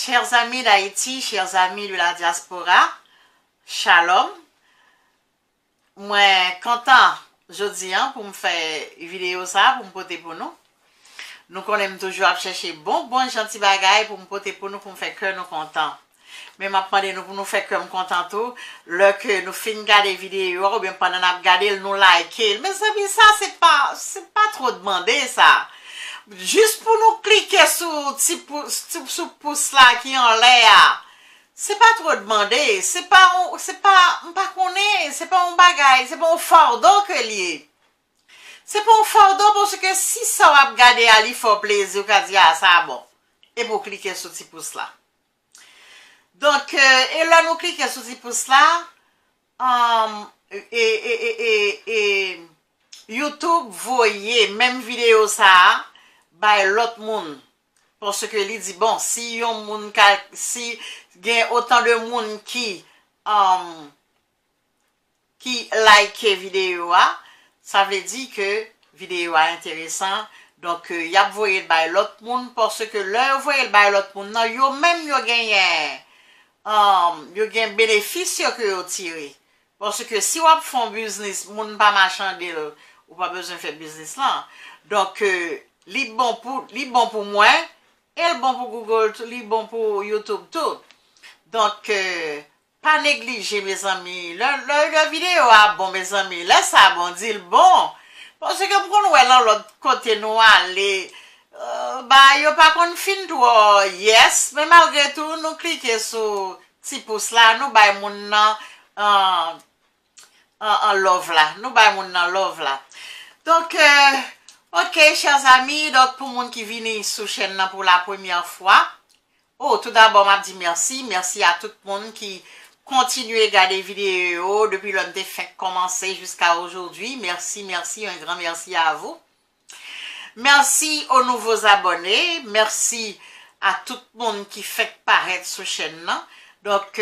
Chers amis d'Haïti, chers amis de la diaspora, shalom. Moi, content, jeudi, pour me faire une vidéo ça, pour me porter pour nous. Nous connaissons toujours à chercher bon, gentil bagaille pour me porter pour nous, pour me faire que nous contents. Mais maintenant, nous pour nous faire que nous contents tout, là que nous finissons de regarder vidéo, ou bien pendant nous regarder, nous liker. Mais ça, c'est pas trop demandé, ça. Juste pour nous cliquer sur le pouce là qui est en l'air. C'est pas trop demandé. C'est pas un bagage, c'est pas un fardeau que lié. C'est pas un fardeau parce que si ça va regarder à lui, faut plaisir, qu'à dire ça, bon. Et pour cliquer sur ce pouce là. Donc, et là, nous cliquons sur ce pouce là. YouTube, voyez, même vidéo ça, by l'autre monde. Parce que il dit, bon, si y a autant de monde qui like vidéo, ça veut dire que vidéo est intéressant. Donc, y a voyé by l'autre monde parce que là, vous voyez by l'autre monde, non, yo même yo gagne bénéfice que vous tirez. Parce que si vous faites un business, moun pas marchander, ou pas besoin de faire business là. Donc, li bon pour moi, et bon pour Google, li bon pour YouTube tout. Donc, pas négliger mes amis. La vidéo a bon mes amis. Là, ça bon dit le bon. Parce que pour nous, là, l'autre côté, nous aller, yo pas qu'on fin toi, yes, mais malgré tout, nous cliquons sur petit pouce là, nous bay moun nan, en love là. Nous bay moun nan love là. Donc, ok, chers amis, donc pour moun qui viennent sur chaîne là pour la première fois, tout d'abord, m'a dit merci. Merci à tout le monde qui continue à regarder les vidéos depuis l'homme de fait commencer jusqu'à aujourd'hui. Merci, un grand merci à vous. Merci aux nouveaux abonnés. Merci à tout le monde qui fait paraître sur chaîne là. Donc,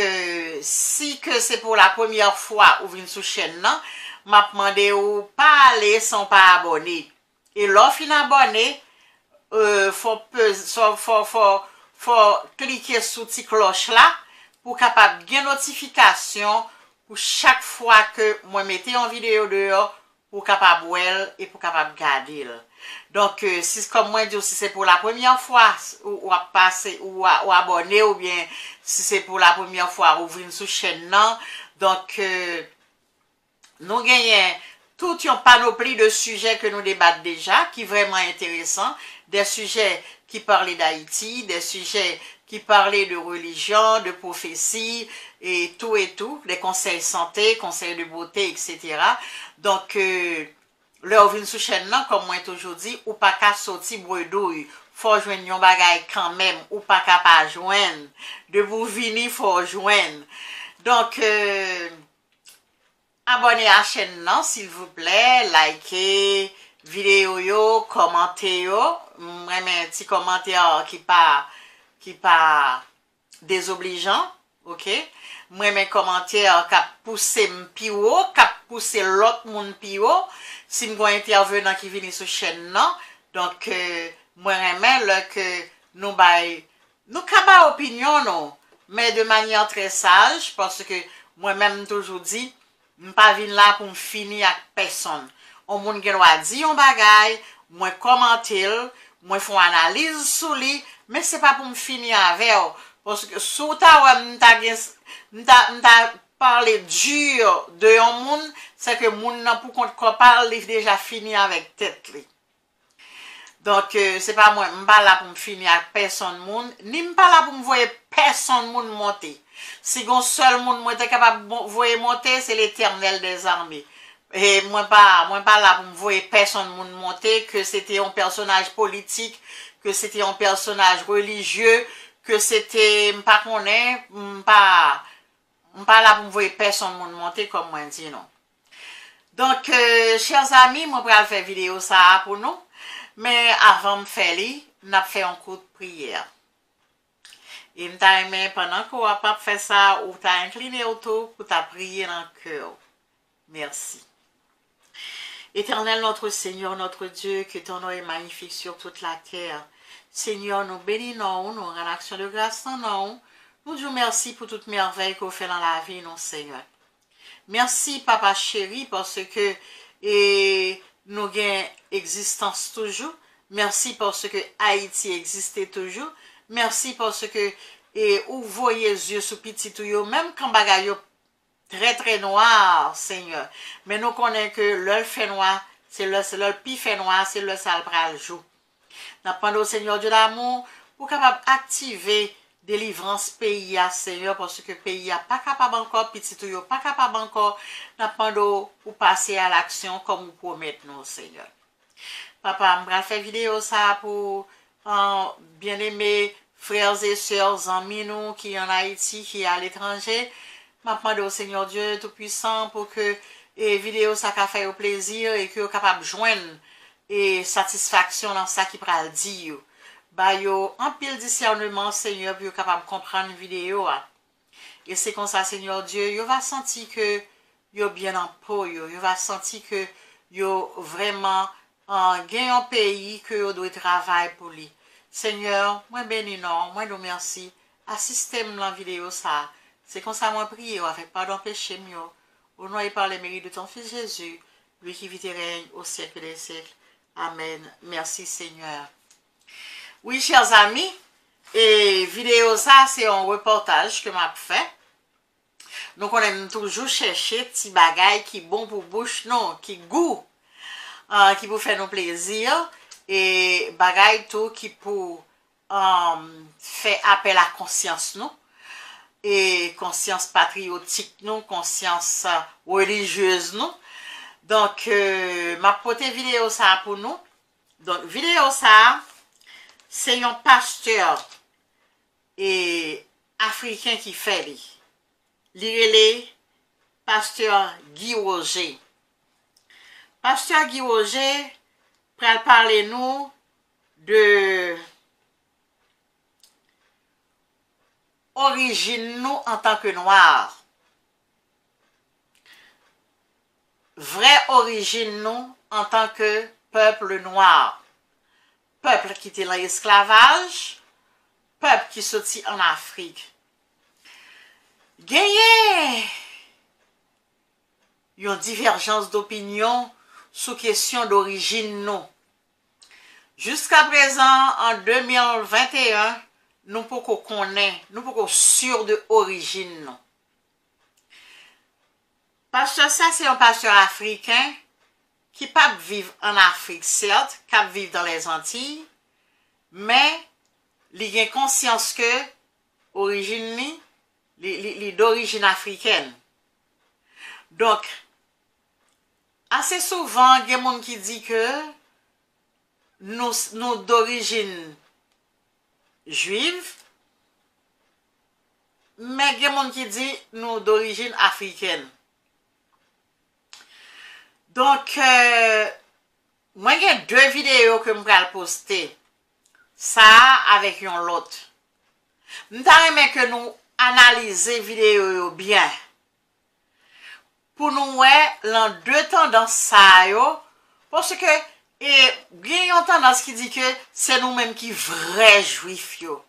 si que c'est pour la première fois ou venez sur chaîne là, m'a demandé ou pas aller sans pas abonner. Et l'offre abonné, faut cliquer sur la petite cloche là pour capable de notification pour chaque fois que moi mettez en vidéo dehors pour capable voir et pour capable garder. Donc si comme moi dis si c'est pour la première fois ou à passer ou abonner ou bien si c'est pour la première fois ouvrir sur chaîne non, donc nous gagnons toute une panoplie de sujets que nous débattons déjà, qui est vraiment intéressant, des sujets qui parlaient d'Haïti, des sujets qui parlaient de religion, de prophétie, et tout, des conseils santé, conseils de beauté, etc. Donc, là, on sous chaîne, comme moi toujours dit, ou pas qu'à sortir bredouille, faut joindre yon bagay quand même, ou pas qu'à pas joindre, de vous venir, faut joindre. Donc, abonnez à la chaîne, non, s'il vous plaît, likez, vidéo yo, commentez yo, même un petit commentaire qui pas désobligeant, ok? Moi, mes commentaires qui poussent m'pio, qui poussent l'autre monde pio, si m'gon intervenant qui vient sur chaîne, non, donc, moi, remets que nous kaba opinion, non, mais de manière très sage, parce que moi-même toujours dit, m'pas vin là pour me finir avec personne. On moun gen doit dire un bagay, moi commenter, moi font analyse sur lui, mais c'est pas pour me finir avec parce que sous ta m'ta parler dur de un moun, c'est que moun nan pour qu'on parle déjà fini avec tête li. Donc c'est pas moi m'pas là pour me finir avec personne moun, ni m'pas là pour me voir personne moun monter. Si gon seul monde moi était capable de voir monter, c'est l'Éternel des armées. Et moi pas là pour me voir personne monde monter, que c'était un personnage politique, que c'était un personnage religieux, que c'était pas là pour me voir personne monde monter comme moi dit non. Donc chers amis, moi pour faire vidéo ça pour nous, mais avant de faire li, n'a fait un coup de prière. Et m'ta aimé pendant qu'on va pas faire ça, ou t'as incliné autour pour t'as prié dans le cœur. Merci. Éternel notre Seigneur, notre Dieu, que ton nom est magnifique sur toute la terre. Seigneur, nous bénissons, nous rendons action de grâce en nous. Nous disons merci pour toute merveille qu'on fait dans la vie, non, Seigneur. Merci, Papa chéri, parce que nous avons existence toujours. Merci parce que Haïti existait toujours. Merci parce que vous voyez les yeux sous petit tout, même quand bagaille très très noir, Seigneur. Mais nous connaissons que l'œil fait noir, c'est le pi fait noir, c'est le sale pral jour. Nous demandons au Seigneur Dieu d'amour pour capable activer délivrance pays à Seigneur, parce que pays a pas capable encore, petit tout pas capable encore. Nous demandons pour passer à l'action comme vous promettez nous, Seigneur. Papa, je vais faire vidéo ça pour bien-aimés frères et sœurs, amis nous qui en Haïti, qui à l'étranger. Je demande au Seigneur Dieu Tout-Puissant pour que vidéo ça fait au plaisir et que vous capable de joindre et satisfaction dans ça qui pral dire. Bah yo en pile discernement Seigneur pour capable de comprendre une vidéo. Et c'est comme ça Seigneur Dieu, yo va sentir que yo bien en peau, yo va sentir que yo vraiment en gain un pays que yo doit travailler pour lui. Seigneur, moi béni non, moi nous merci. Assistez-moi dans la vidéo ça. C'est comme ça moi prier avec pardon péché mieux. Au nom et par les mérites de ton fils Jésus, lui qui vit et règne au siècle des siècles. Amen. Merci Seigneur. Oui, chers amis, et vidéo ça, c'est un reportage que m'a fait. Donc, on aime toujours chercher petits bagailles qui bon pour bouche, non, qui goût, qui pour faire nos plaisirs, et bagailles tout qui pour faire appel à conscience, non, et conscience patriotique, non, conscience religieuse, non. Donc, ma pote vidéo ça pour nous. Donc, vidéo ça, c'est un pasteur africain qui fait li. Li pasteur Guy Roger. Pasteur Guy Roger pral parler nous de origine nous en tant que noirs. Vraie origine nous en tant que peuple noir. Peuple qui était dans l'esclavage, peuple qui sortit en Afrique. Gagné une divergence d'opinion sous question d'origine nous. Jusqu'à présent, en 2021, nous ne pouvons connaître, nous ne pouvons sûr de origine nous. Pasteur, ça c'est un pasteur africain qui pas vivre en Afrique, certes, qui vivre dans les Antilles, mais il a conscience que origine li d'origine africaine. Donc, assez souvent, il y a des gens qui disent que nous d'origine juive, mais il y a des gens qui disent nous d'origine africaine. Donc, moi, il y a deux vidéos que je vais poster. Ça avec une l'autre. Je vais que nous analyser les vidéos bien. Pour nous, l'en deux tendances ça, parce que, il y a une tendance qui dit que c'est nous-mêmes qui vrais juifs, yo.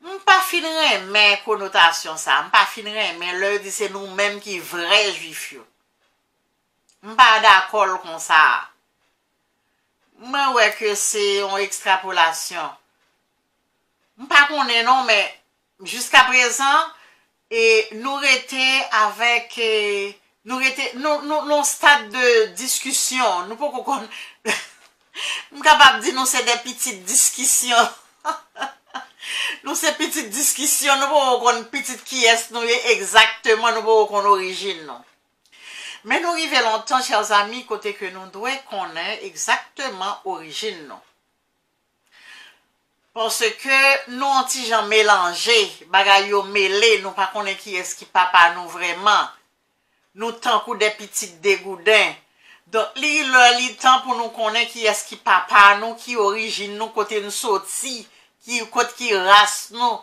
Je ne pas finir mes connotations ça. Je ne pas finir mais le dit c'est nous-mêmes qui vrais juifs, yo. Je ne pas d'accord comme ça. Moi, ouais, que c'est une extrapolation. Je ne pas connais non, mais jusqu'à présent, nous étions avec, nous stade de discussion. Nous pouvons qu'on, je suis capable de dire, nous c'est des petites discussions. Nous c'est petites discussions, nous pouvons qu'on petite qui est, nous exactement, nous pouvons qu'on origine, non. Mais nous arrivons longtemps, chers amis, côté que nous devons connaître exactement l'origine. Non? Parce que nous avons gens mélangé, bagay yo mêlé, nous ne connaissons pas qui est-ce qui papa nous vraiment. Nous tant que des petits dégoudins. Donc, il temps pour nous connaître qui est-ce qui papa nous, qui origine nous, côté nous sorti, côté qui race nous.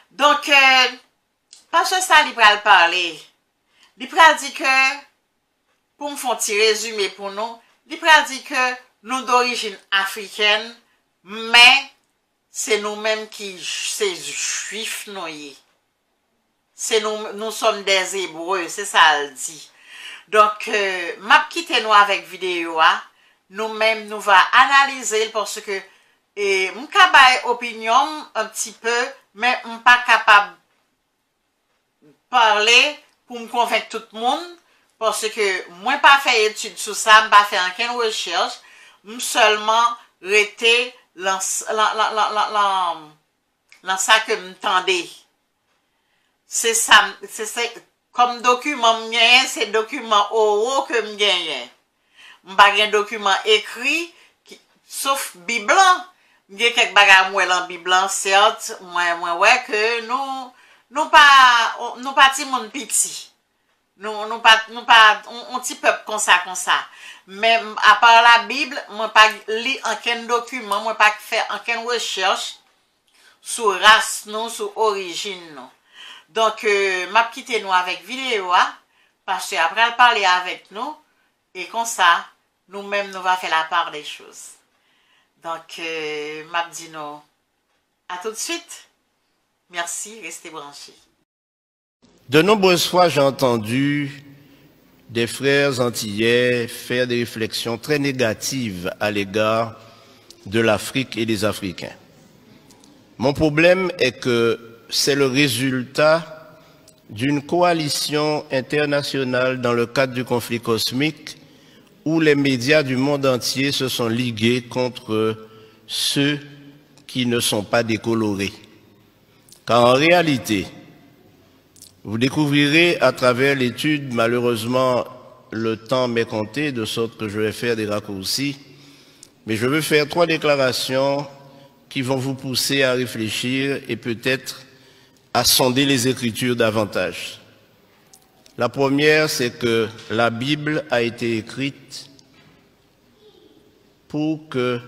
Donc, parce que ça, il va parler. Il pral dit que, pour me faire un petit résumé pour nous, il pral dit que nous d'origine africaine, mais c'est nous-mêmes qui, c'est juifs nous. C'est nous sommes des Hébreux, c'est ça elle dit. Donc, m'a quitté nous avec vidéo, nous-mêmes, nous va analyser parce que, m'ka bay opinion un petit peu, mais m'pas capable parler pour me convaincre tout le monde, parce que moi pas fait étude sur ça, m'pas fait aucune recherche, seulement rester dans ça que m'tendais. C'est ça, comme document m'gagne, c'est document oraux que m'gagne. M'pas un document écrit, sauf Bible. M'gagne quelques bagages moi dans Bible, certes, moi ouais que nous pas ti monde petit. Nous pas on petit peuple comme ça. Mais à part la Bible, moi pas li aucun document, moi pas faire aucune recherche sur race nous, sur origine nous. Donc m'a quitté nous avec vidéo parce que après elle parler avec nous et comme ça nous-mêmes nous va faire la part des choses. Donc m'a dit nous à tout de suite. Merci, restez branchés. De nombreuses fois, j'ai entendu des frères antillais faire des réflexions très négatives à l'égard de l'Afrique et des Africains. Mon problème est que c'est le résultat d'une coalition internationale dans le cadre du conflit cosmique où les médias du monde entier se sont ligués contre ceux qui ne sont pas décolorés. Car en réalité, vous découvrirez à travers l'étude, malheureusement, le temps m'est compté, de sorte que je vais faire des raccourcis, mais je veux faire 3 déclarations qui vont vous pousser à réfléchir et peut-être à sonder les Écritures davantage. La première, c'est que la Bible a été écrite pour que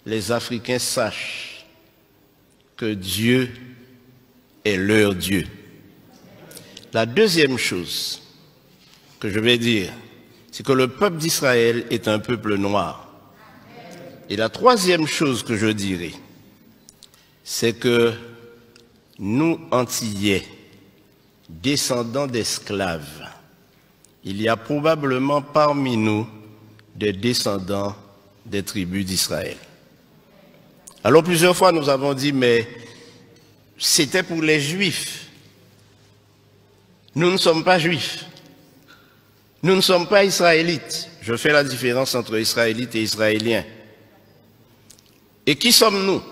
les Africains sachent que Dieu est leur Dieu. La deuxième chose que je vais dire, c'est que le peuple d'Israël est un peuple noir. Et la troisième chose que je dirai, c'est que nous, Antillais, descendants d'esclaves, il y a probablement parmi nous des descendants des tribus d'Israël. Alors plusieurs fois nous avons dit, mais c'était pour les Juifs. Nous ne sommes pas Juifs. Nous ne sommes pas Israélites. Je fais la différence entre Israélites et Israéliens. Et qui sommes-nous?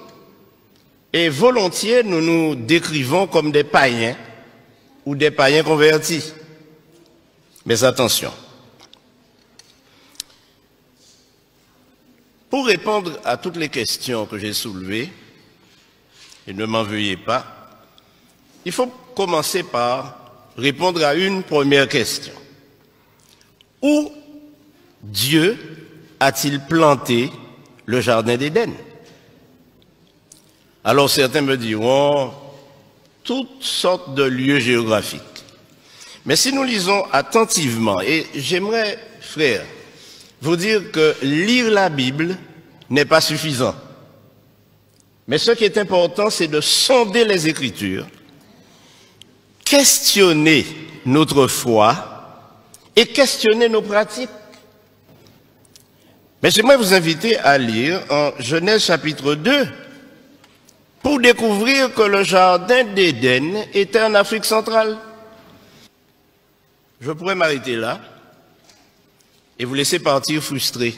Et volontiers, nous nous décrivons comme des païens ou des païens convertis. Mais attention. Pour répondre à toutes les questions que j'ai soulevées, et ne m'en veuillez pas, il faut commencer par répondre à une première question. Où Dieu a-t-il planté le jardin d'Éden? Alors certains me diront toutes sortes de lieux géographiques. Mais si nous lisons attentivement, et j'aimerais, frères, vous dire que lire la Bible n'est pas suffisant. Mais ce qui est important, c'est de sonder les Écritures, questionner notre foi et questionner nos pratiques. Mais j'aimerais vous inviter à lire en Genèse chapitre 2 pour découvrir que le jardin d'Éden était en Afrique centrale. Je pourrais m'arrêter là et vous laisser partir frustré.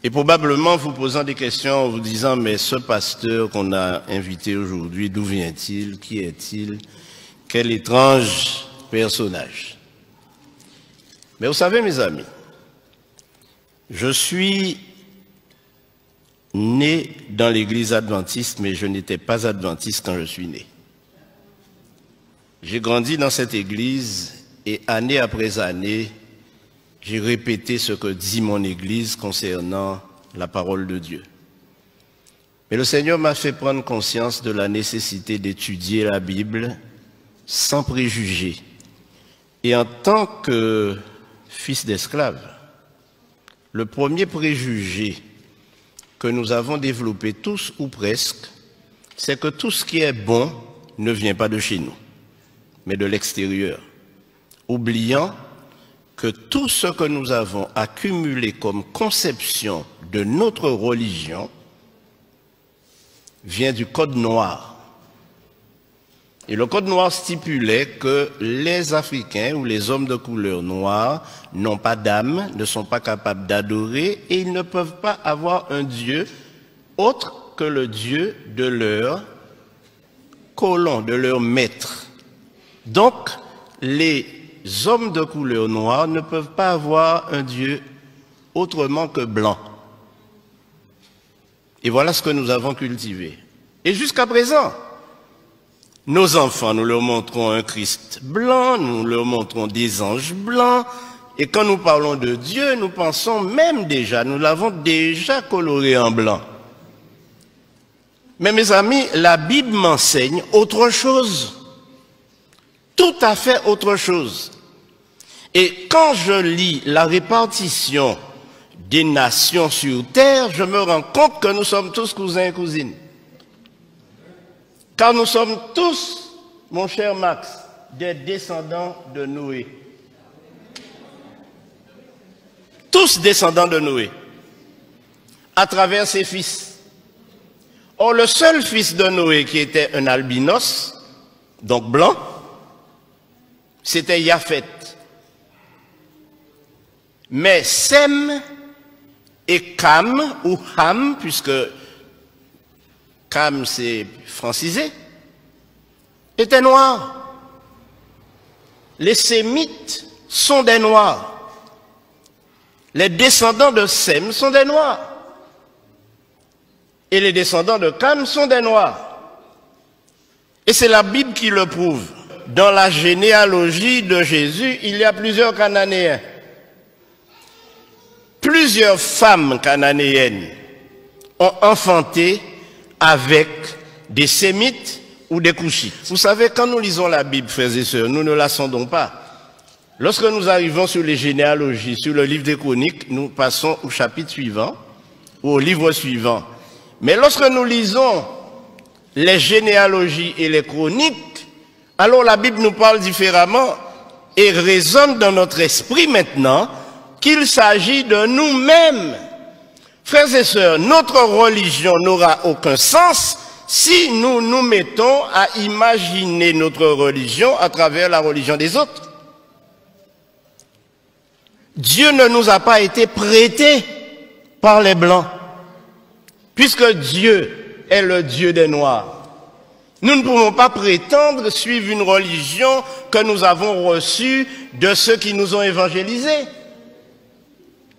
Et probablement vous posant des questions en vous disant, mais ce pasteur qu'on a invité aujourd'hui, d'où vient-il? Qui est-il? Quel étrange personnage. Mais vous savez, mes amis, je suis né dans l'église adventiste, mais je n'étais pas adventiste quand je suis né. J'ai grandi dans cette église et année après année, j'ai répété ce que dit mon église concernant la parole de Dieu. Mais le Seigneur m'a fait prendre conscience de la nécessité d'étudier la Bible sans préjugés. Et en tant que fils d'esclave, le premier préjugé que nous avons développé tous ou presque, c'est que tout ce qui est bon ne vient pas de chez nous, mais de l'extérieur, oubliant que tout ce que nous avons accumulé comme conception de notre religion vient du Code noir. Et le Code noir stipulait que les Africains ou les hommes de couleur noire n'ont pas d'âme, ne sont pas capables d'adorer et ils ne peuvent pas avoir un Dieu autre que le Dieu de leur colon, de leur maître. Donc, les hommes de couleur noire ne peuvent pas avoir un Dieu autrement que blanc. Et voilà ce que nous avons cultivé. Et jusqu'à présent, nos enfants, nous leur montrons un Christ blanc, nous leur montrons des anges blancs, et quand nous parlons de Dieu, nous pensons même déjà, nous l'avons déjà coloré en blanc. Mais mes amis, la Bible m'enseigne autre chose, tout à fait autre chose. Et quand je lis la répartition des nations sur terre, je me rends compte que nous sommes tous cousins et cousines. Car nous sommes tous, mon cher Max, des descendants de Noé. Tous descendants de Noé, à travers ses fils. Or, le seul fils de Noé qui était un albinos, donc blanc, c'était Japhet. Mais Sem et Cam, ou Ham, puisque Cam c'est francisé, étaient noirs. Les Sémites sont des noirs. Les descendants de Sem sont des noirs. Et les descendants de Cam sont des noirs. Et c'est la Bible qui le prouve. Dans la généalogie de Jésus, il y a plusieurs Cananéens. Plusieurs femmes cananéennes ont enfanté avec des Sémites ou des Couchites. Vous savez, quand nous lisons la Bible, frères et sœurs, nous ne la sondons pas. Lorsque nous arrivons sur les généalogies, sur le livre des Chroniques, nous passons au chapitre suivant, ou au livre suivant. Mais lorsque nous lisons les généalogies et les Chroniques, alors la Bible nous parle différemment et résonne dans notre esprit maintenant qu'il s'agit de nous-mêmes. Frères et sœurs, notre religion n'aura aucun sens si nous nous mettons à imaginer notre religion à travers la religion des autres. Dieu ne nous a pas été prêté par les Blancs, puisque Dieu est le Dieu des Noirs. Nous ne pouvons pas prétendre suivre une religion que nous avons reçue de ceux qui nous ont évangélisés.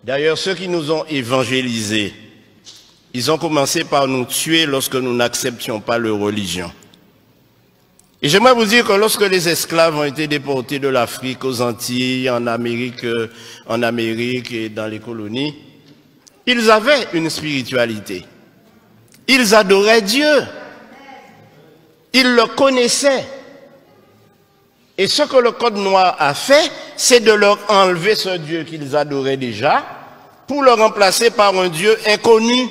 D'ailleurs, ceux qui nous ont évangélisés, ils ont commencé par nous tuer lorsque nous n'acceptions pas leur religion. Et j'aimerais vous dire que lorsque les esclaves ont été déportés de l'Afrique aux Antilles, en Amérique et dans les colonies, ils avaient une spiritualité. Ils adoraient Dieu. Ils le connaissaient. Et ce que le Code noir a fait, c'est de leur enlever ce Dieu qu'ils adoraient déjà pour le remplacer par un Dieu inconnu.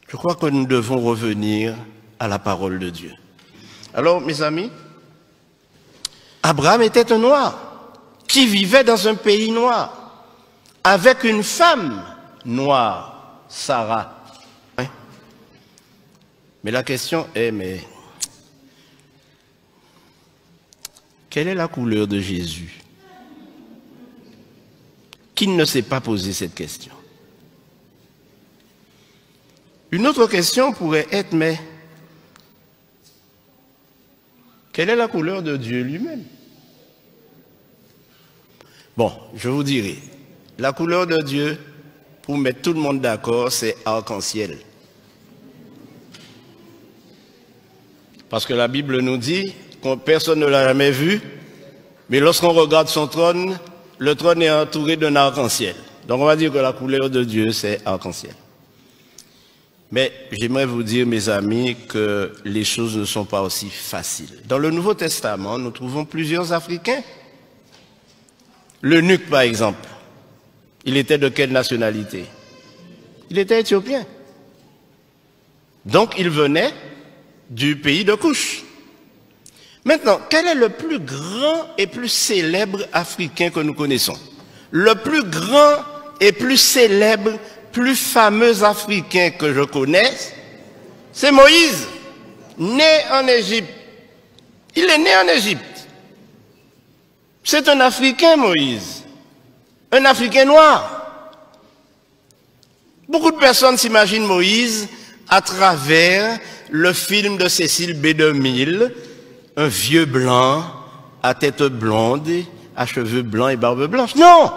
Je crois que nous devons revenir à la parole de Dieu. Alors, mes amis, Abraham était un noir qui vivait dans un pays noir avec une femme noire, Sarah. Mais la question est, mais quelle est la couleur de Jésus? Qui ne s'est pas posé cette question? Une autre question pourrait être, mais quelle est la couleur de Dieu lui-même? Bon, je vous dirai, la couleur de Dieu, pour mettre tout le monde d'accord, c'est arc-en-ciel. Parce que la Bible nous dit que personne ne l'a jamais vu, mais lorsqu'on regarde son trône, le trône est entouré d'un arc-en-ciel. Donc on va dire que la couleur de Dieu, c'est arc-en-ciel. Mais j'aimerais vous dire, mes amis, que les choses ne sont pas aussi faciles. Dans le Nouveau Testament, nous trouvons plusieurs Africains. L'eunuque, par exemple. Il était de quelle nationalité? Il était éthiopien. Donc il venait du pays de Couche. Maintenant, quel est le plus grand et plus célèbre Africain que nous connaissons? Le plus grand et plus célèbre, plus fameux Africain que je connaisse, c'est Moïse, né en Égypte. Il est né en Égypte. C'est un Africain, Moïse. Un Africain noir. Beaucoup de personnes s'imaginent Moïse à travers le film de Cécile B. DeMille, un vieux blanc, à tête blonde, à cheveux blancs et barbe blanche. Non!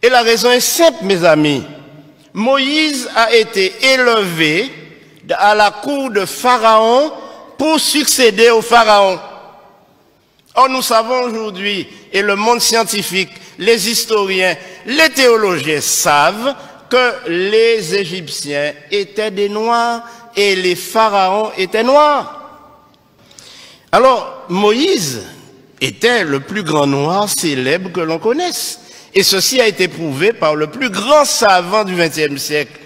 Et la raison est simple, mes amis. Moïse a été élevé à la cour de Pharaon pour succéder au Pharaon. Or, nous savons aujourd'hui, et le monde scientifique, les historiens, les théologiens savent que les Égyptiens étaient des Noirs et les pharaons étaient noirs. Alors, Moïse était le plus grand Noir célèbre que l'on connaisse. Et ceci a été prouvé par le plus grand savant du XXe siècle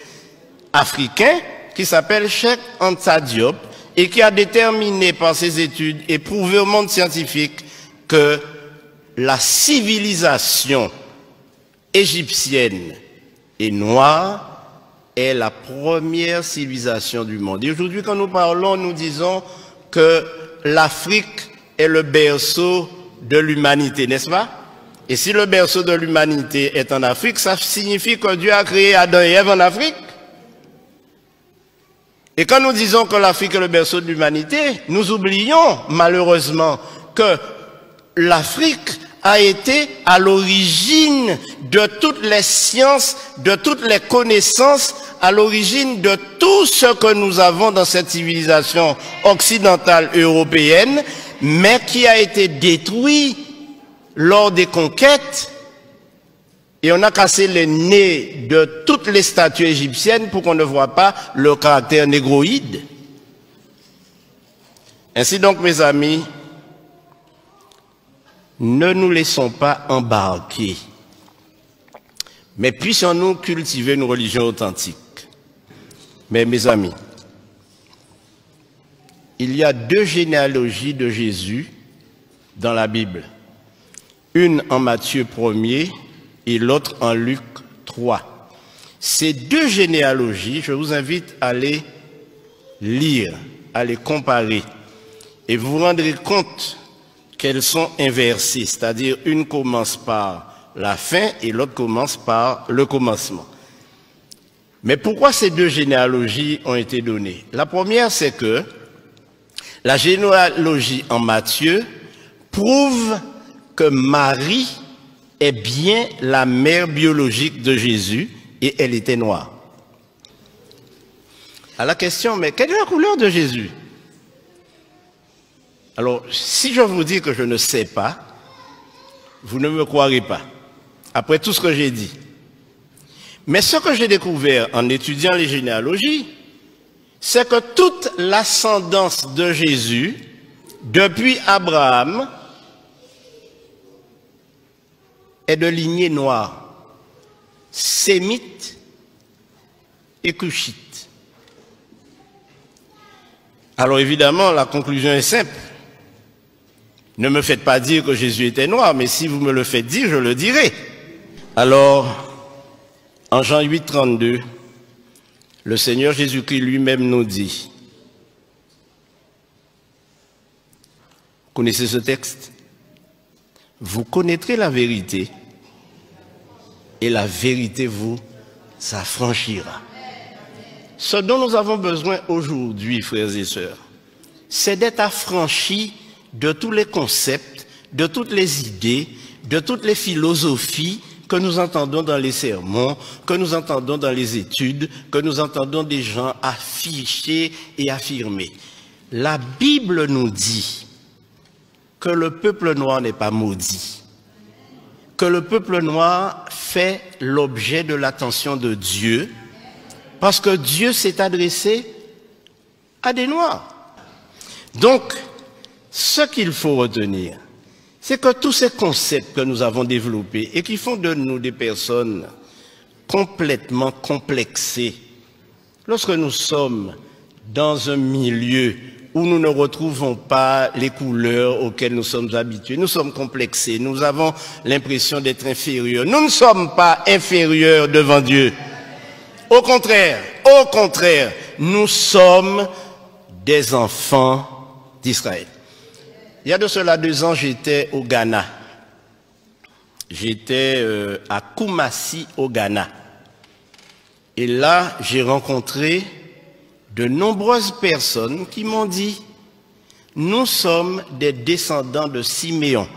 africain, qui s'appelle Cheikh Anta Diop, et qui a déterminé par ses études et prouvé au monde scientifique que la civilisation égyptienne et noire est la première civilisation du monde. Et aujourd'hui, quand nous parlons, nous disons que l'Afrique est le berceau de l'humanité, n'est-ce pas? Et si le berceau de l'humanité est en Afrique, ça signifie que Dieu a créé Adam et Ève en Afrique. Et quand nous disons que l'Afrique est le berceau de l'humanité, nous oublions malheureusement que l'Afrique a été à l'origine de toutes les sciences, de toutes les connaissances, à l'origine de tout ce que nous avons dans cette civilisation occidentale européenne, mais qui a été détruit lors des conquêtes. Et on a cassé les nez de toutes les statues égyptiennes pour qu'on ne voit pas le caractère négroïde. Ainsi donc, mes amis, ne nous laissons pas embarquer, mais puissions-nous cultiver une religion authentique. Mais mes amis, il y a deux généalogies de Jésus dans la Bible. Une en Matthieu 1er et l'autre en Luc 3. Ces deux généalogies, je vous invite à les lire, à les comparer, et vous vous rendrez compte qu'elles sont inversées, c'est-à-dire une commence par la fin et l'autre commence par le commencement. Mais pourquoi ces deux généalogies ont été données? La première, c'est que la généalogie en Matthieu prouve que Marie est bien la mère biologique de Jésus et elle était noire. À la question, mais quelle est la couleur de Jésus? Alors, si je vous dis que je ne sais pas, vous ne me croirez pas, après tout ce que j'ai dit. Mais ce que j'ai découvert en étudiant les généalogies, c'est que toute l'ascendance de Jésus, depuis Abraham, est de lignée noire, sémite et cushite. Alors évidemment, la conclusion est simple. Ne me faites pas dire que Jésus était noir, mais si vous me le faites dire, je le dirai. Alors, en Jean 8, 32, le Seigneur Jésus-Christ lui-même nous dit, vous connaissez ce texte? Vous connaîtrez la vérité et la vérité vous affranchira. Ce dont nous avons besoin aujourd'hui, frères et sœurs, c'est d'être affranchis de tous les concepts, de toutes les idées, de toutes les philosophies que nous entendons dans les sermons, que nous entendons dans les études, que nous entendons des gens afficher et affirmer. La Bible nous dit que le peuple noir n'est pas maudit, que le peuple noir fait l'objet de l'attention de Dieu, parce que Dieu s'est adressé à des noirs. Donc, ce qu'il faut retenir, c'est que tous ces concepts que nous avons développés et qui font de nous des personnes complètement complexées, lorsque nous sommes dans un milieu où nous ne retrouvons pas les couleurs auxquelles nous sommes habitués, nous sommes complexés, nous avons l'impression d'être inférieurs. Nous ne sommes pas inférieurs devant Dieu. Au contraire, nous sommes des enfants d'Israël. Il y a de cela 2 ans, j'étais au Ghana. J'étais à Kumasi, au Ghana. Et là, j'ai rencontré de nombreuses personnes qui m'ont dit « Nous sommes des descendants de Siméon ».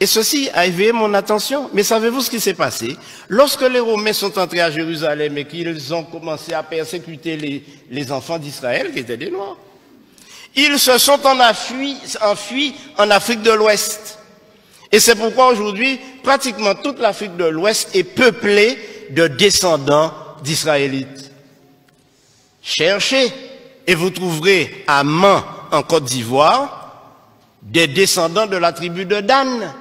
Et ceci a éveillé mon attention. Mais savez-vous ce qui s'est passé? Lorsque les Romains sont entrés à Jérusalem et qu'ils ont commencé à persécuter les enfants d'Israël, qui étaient des Noirs, ils se sont enfuis en Afrique de l'Ouest. Et c'est pourquoi aujourd'hui, pratiquement toute l'Afrique de l'Ouest est peuplée de descendants d'Israélites. Cherchez et vous trouverez à Man, en Côte d'Ivoire, des descendants de la tribu de Dan.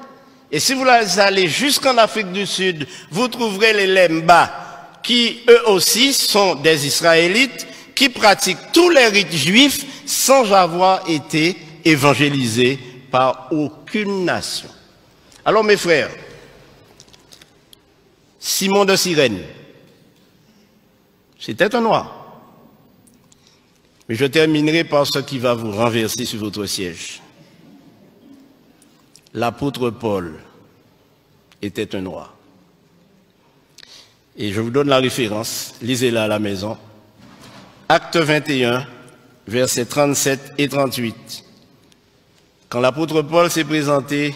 Et si vous allez jusqu'en Afrique du Sud, vous trouverez les Lemba, qui eux aussi sont des Israélites, qui pratiquent tous les rites juifs sans avoir été évangélisés par aucune nation. Alors mes frères, Simon de Cyrène, c'était un noir. Mais je terminerai par ce qui va vous renverser sur votre siège. L'apôtre Paul était un noir. Et je vous donne la référence, lisez-la à la maison. Acte 21, versets 37 et 38. Quand l'apôtre Paul s'est présenté,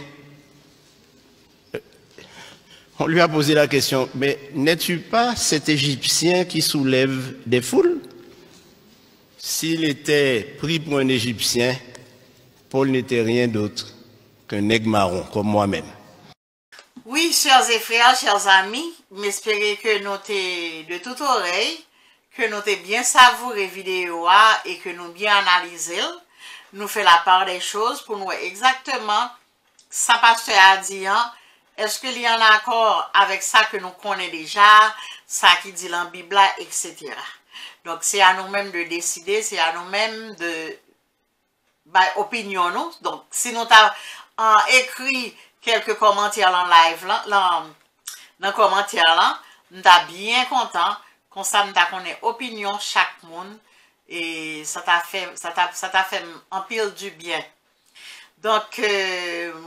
on lui a posé la question, mais n'es-tu pas cet Égyptien qui soulève des foules? S'il était pris pour un Égyptien, Paul n'était rien d'autre qu'un nègre marron, comme moi-même. Oui, chers et frères, chers amis, m'espérez que nous t'es de toute oreille, que nous t'es bien savouré vidéo et que nous bien analysé, nous fait la part des choses pour nous exactement ça pasteur a dit, hein, est-ce qu'il y en a accord avec ça que nous connaissons déjà, ça qui dit dans la Bible, etc. Donc c'est à nous-mêmes de décider, c'est à nous-mêmes de opinion nous. Donc si nous avons écrit quelques commentaires en live là, dans les commentaires là, nous sommes bien contents, comme ça nous connaît opinion chaque monde et ça t'a fait un pile du bien. Donc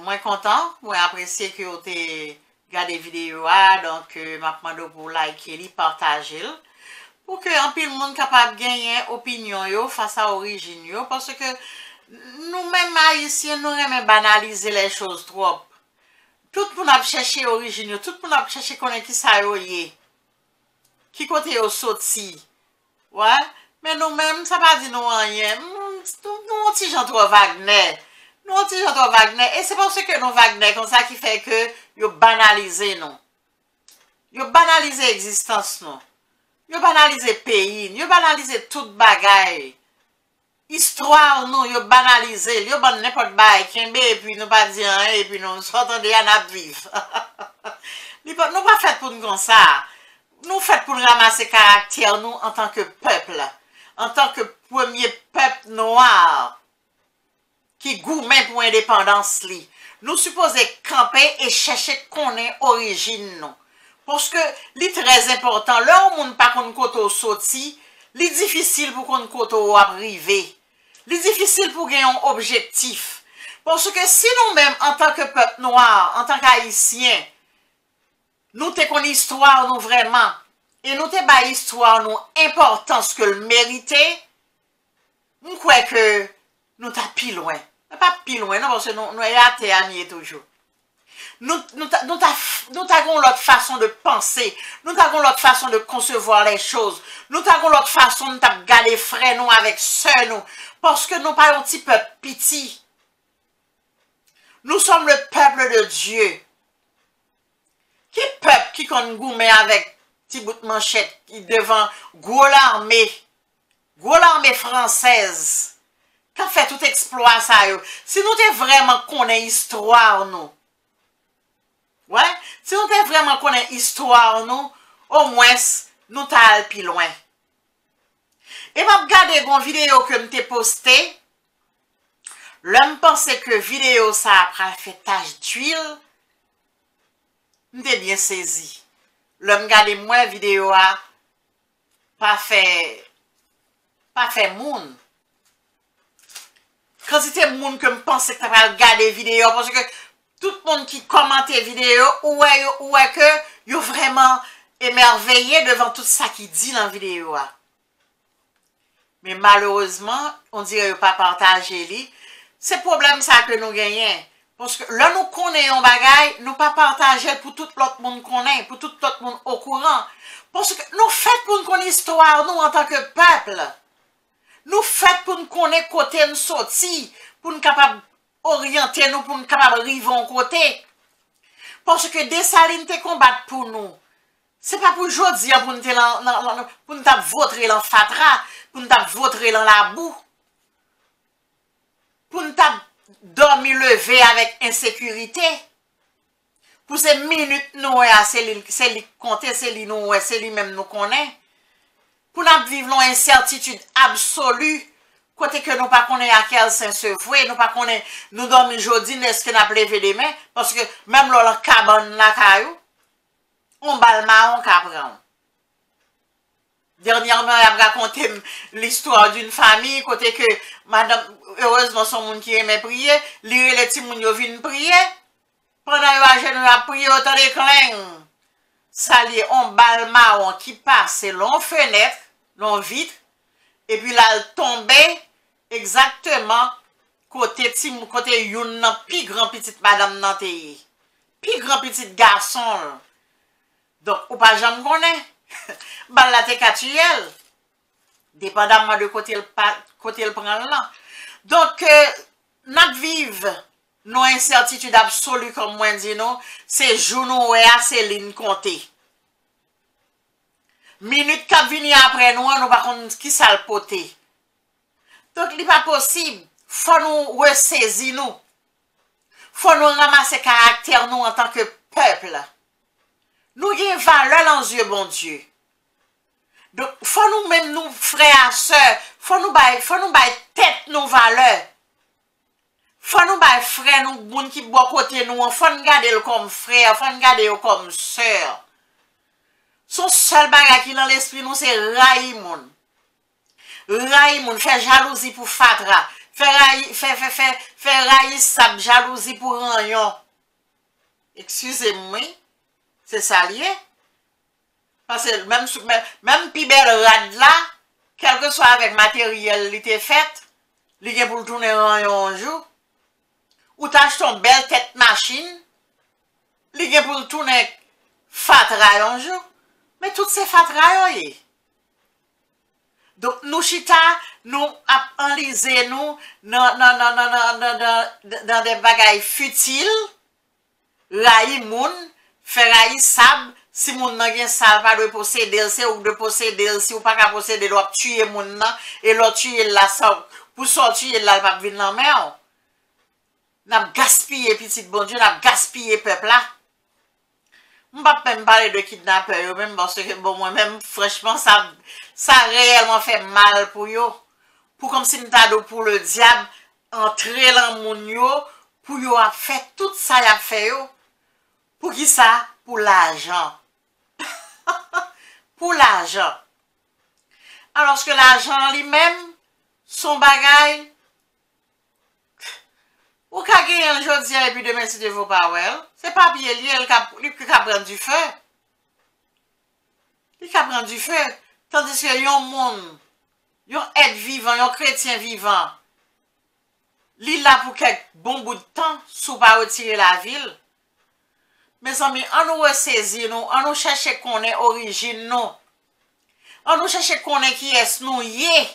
moi content, moi apprécié que vous avez regardé vidéo donc m'a demandé pour liker, partager pour que un pile monde capable gagner opinion yo face à origine yo parce que nous-mêmes haïtiens nous aimons banaliser les choses trop. Tout pour nous chercher origine, tout pour nous chercher connaître qui ça yoye. Qui côté yo sorti. Ouais, mais nous-mêmes ça pas dit nous rien. Nous petit Jean trop Wagner. Nous petit Jean trop Wagner et c'est parce que nous Wagner comme ça qui fait que yo banaliser nous. Yo banaliser existence nous. Yo banaliser pays, yo banaliser toute bagaille. Histoire nous yo banaliser, yo ban n'importe bail kembe et puis nous pas dire et puis nous sortons de à vivre. Nous pas fait pour nous comme ça. Nous fait pour nous ramasser caractère nous en tant que peuple, en tant que premier peuple noir qui gourmet pour indépendance li. Nous supposons camper et chercher qu'on est origine nous. Parce que li très important, là où moun pas qu'on koto sorti, li difficile pour qu'on koto arriver. Li difficile pour gagner un objectif. Parce que si nous-mêmes, en tant que peuple noir, en tant qu'haïtien, nous te connaissons histoire nous vraiment, et nous te ba histoire nous importance que le mériter, nous crois que nous ta pi loin. Pas pi loin, non, parce que nous y a toujours. Nous avons l'autre façon de penser, nous avons l'autre façon de concevoir les choses, nous avons l'autre façon de garder frères nous avec sœurs nous, parce que nous parlons un petit peuple petit. Nous sommes le peuple de Dieu. Qui peuple qui compte gourmet avec petit bout de manchette qui devant gros l'armée française Quand fait tout exploit ça yo. Si nous te vraiment connaît histoire nous. Ouais, si nous te vraiment connaît histoire nous, au moins nous t'allons plus loin. Et m'a regardé une vidéo que m'te posté. L'homme pensait que vidéo ça après fait tache d'huile. M'te bien saisi. L'homme regardé moi vidéo a pas fait moun. Quand c'était moun que me pensais que t'avais regardé vidéo parce que tout le monde qui commentait vidéo ou est que yo vraiment émerveillé devant tout ça qui dit dans la vidéo. Mais malheureusement, on dirait pas partager li. C'est problème ça que nous gagnons. Parce que là, nous connaissons un bagay, nous pas partager pour tout l'autre monde connaît, pour tout l'autre monde au courant. Parce que nous faisons pour nous connaître l'histoire, nous, en tant que peuple. Nous faisons pour nous connaître côté nous sorti, pour nous capables orienter nous, pour nous capables arriver en côté. Parce que Dessalines te combattre pour nous. C'est pas pour aujourd'hui, pour nous voter dans fatra, pour nous voter dans la boue, pour nous dormir levé avec insécurité. Pour ces minutes, nous, c'est lui compter, c'est lui nous, c'est lui même nous connaît. Pour nous vivre une incertitude absolue, côté que nous pas connaît à quel sens se vouer, nous pas connaît, nous dormir aujourd'hui, est-ce que nous avons levé demain, parce que même dans la cabane, la caillou, on balma, on capran. Dernièrement, il a raconté l'histoire d'une famille, côté que madame, heureusement, son monde qui aimait prier, les petits moun yo viennent prier, pendant que nous a prié autant de clings, ça li on balma, qui passe, long fenêtre, long vitre, et puis là, elle tombait exactement côté youn, pi grand petite madame nan te, pi grand petit garçon. Donc, ou pas jamais connaît. Bal la te katuel. Dépendamment de côté le prend là. Donc, nous vivons nos incertitudes absolues, comme moi dit non, c'est jour nous c'est ligne comptée. Minute qui vient après nous, nous par contre qui ça le poté. Donc, il n'est pas possible. Faut nous ressaisir nous. Faut nous ramasser caractère nous en tant que peuple. Nous avons valeur dans les yeux, bon Dieu. Donc, faut nous même nous frères, sœurs, faut nous bailler tête nos valeurs. Faut nous bailler frères, nous moun qui boit côté nous, faut nous garder comme frère, faut nous garder comme sœur. Son seul bagage qui dans l'esprit nous c'est Raïmoun. Raïmoun fait jalousie pour Fatra, fait raïsab jalousie pour Ranyon. Excusez-moi. C'est ça lié. Parce que même pi belle rad là, quel que soit avec matériel qui était fait, il est pour tourner un jour. Ou t'achètes ton belle tête machine, il est pour tourner fatra un jour. Mais toutes ces fatra yo. Donc nous chita, nous enlisé nous dans des bagailles futiles, Raïmoun, Ferraï sab, si moun nan gen sal pas de posséder, c'est ou de posséder, si ou pas ka posséder, doit tuer moun nan, et l'autre tuer la sa, pour sortir la pas vinn nan mer. N'a gaspillé petit bon Dieu, n'a gaspillé peuple là. On va pas même parler de kidnappeur même parce que bon moi même franchement ça réellement fait mal pour yo. Pour comme si m'ta pour le diable entrer dans moun yo, pour yo a fait tout ça y a fait yo. Pour qui ça? Pour l'argent. Pour l'argent. Alors que l'argent lui-même, son bagage, ou ka gagner un jour et puis demain si tu veux pas well, c'est pas bien lié qui ka prendre du feu. Il ka prendre du feu. Tandis que yon monde, yon être vivant, yon chrétien vivant, li là pour quelques bon bout de temps, sous pas retirer la ville. Mes amis, on nous ressaisit nous, on nous cherche qu'on est origine nous. On nous cherche qu'on est qui est nous yé.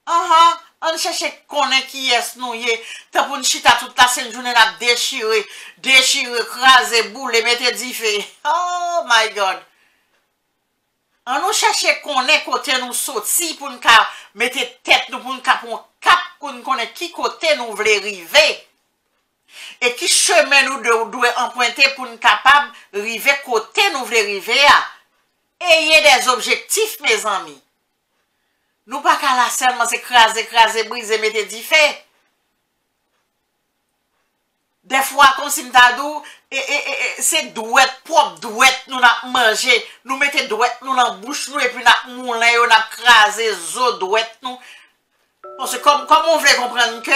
On cherche qu'on est qui est nous yé. Tant pour nous chita toute la semaine journée n'a déchiré, craser, boule, mettre diffé. Oh my God. On nous cherche qu'on est côté nous sorti pour nous mettre tête nous pour nous cap pour nous connaître qui côté nous voulons arriver. Et qui chemin nous devons emprunter pour nous capables d'arriver côté nous voulons arriver à. Ayez des objectifs, mes amis. Nous pas qu'à la seulement s'écraser, briser, mettre du fait. Des fois, comme si nous avons c'est douette, propre douette, nous avons mangé, nous mettons douette, nous dans la bouche, nous, et puis nous avons moulin, nous avons crasé, zo douette, nous. Parce que comme on veut comprendre que,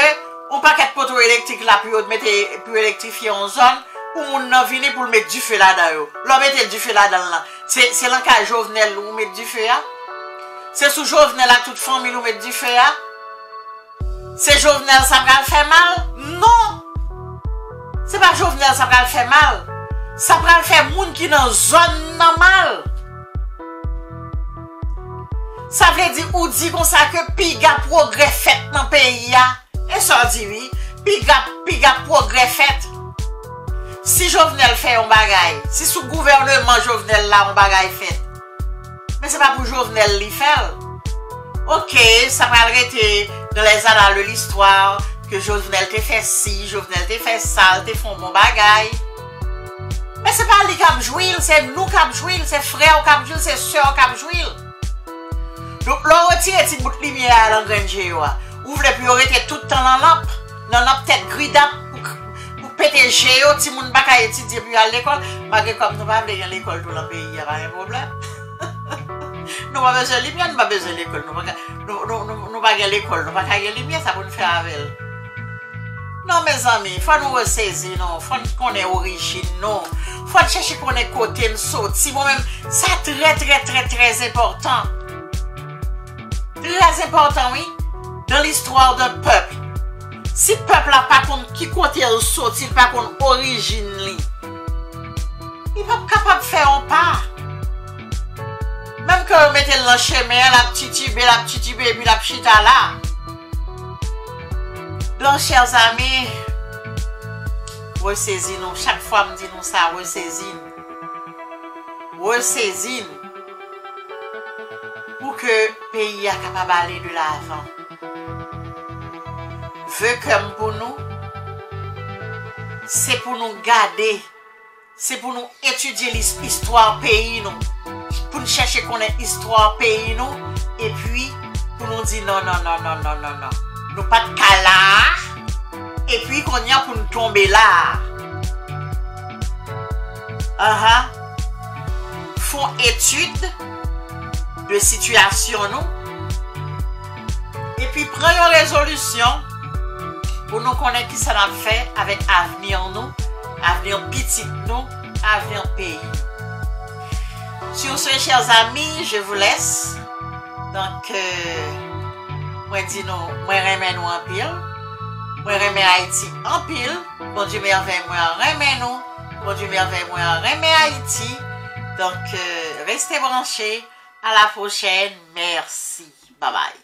on pas qu'être poteau électrique là, puis électrifier en zone, ou on n'a venu pour mettre du feu là-dedans. L'on mettre du feu là-dedans là. C'est l'encage Jovenel où on met du feu là. C'est sous Jovenel là, toute famille où on met du feu là. C'est Jovenel, ça va le faire mal? Non! C'est pas Jovenel, ça va le faire mal. Ça va le faire moun qui dans zone normale. Ça veut dire ou dit comme ça que piga progrès fait dans le pays. Et ça dit oui, piga progrès fait. Si Jovenel fait un bagay, si sous gouvernement Jovenel là un bagay fait. Mais c'est pas pour Jovenel li faire. OK, ça va arrêter dans les annales de l'histoire que Jovenel te fait ci, Jovenel te fait ça, te font bon bagay. Mais c'est pas lui qui a joué, c'est nous qui a joué, c'est frère qui a joué, c'est soeur qui a joué. Donc, l'on retire cette bout de lumière dans le grand. Ou voulez plus arrêter tout le temps dans la lampe tête grida pour péter géo, si moun pas qu'à étudier puis à l'école, malgré comme nous pas aller à l'école tout le pays, il y a pas un problème. Nous pas besoin de lumière, nous pas besoin de l'école, nous pas à l'école, nous pas qu'à lumière, ça pour nous faire avec. Non mes amis, faut nous ressaisir, non, faut qu'on ait origine, non, faut chercher qu'on ait côté nous sorti, moi-même, ça très important. Très important, oui, dans l'histoire d'un peuple. Si le peuple n'a pas contre qui côté il saute, il n'a pas contre origine, il n'est pas capable de faire un pas. Même que vous mettez dans le chemin, la petite tibé, et puis la petite là. Donc, chers amis, ressaisissez-nous. Chaque fois, me dit nous ça, ressaisissez-nous. Pour que le pays soit capable d'aller de l'avant. Vœu comme pour nous, c'est pour nous garder, c'est pour nous étudier l'histoire pays nous, pour nous chercher qu'on ait histoire pays nous, et puis pour nous dire non, nous pas de cas là, et puis qu'on y a pour nous tomber là. Font étude de situation nous, et puis prend une résolution pour nous connaître qui ça a fait avec avenir nous, avenir petit nous, avenir pays. Sur ce, chers amis, je vous laisse. Donc, moi dis nous, moi remets nous en pile, moi remets Haïti en pile, bon Dieu merveille moi remets nous, bon Dieu merveille moi remets Haïti. Donc, restez branchés. À la prochaine. Merci. Bye bye.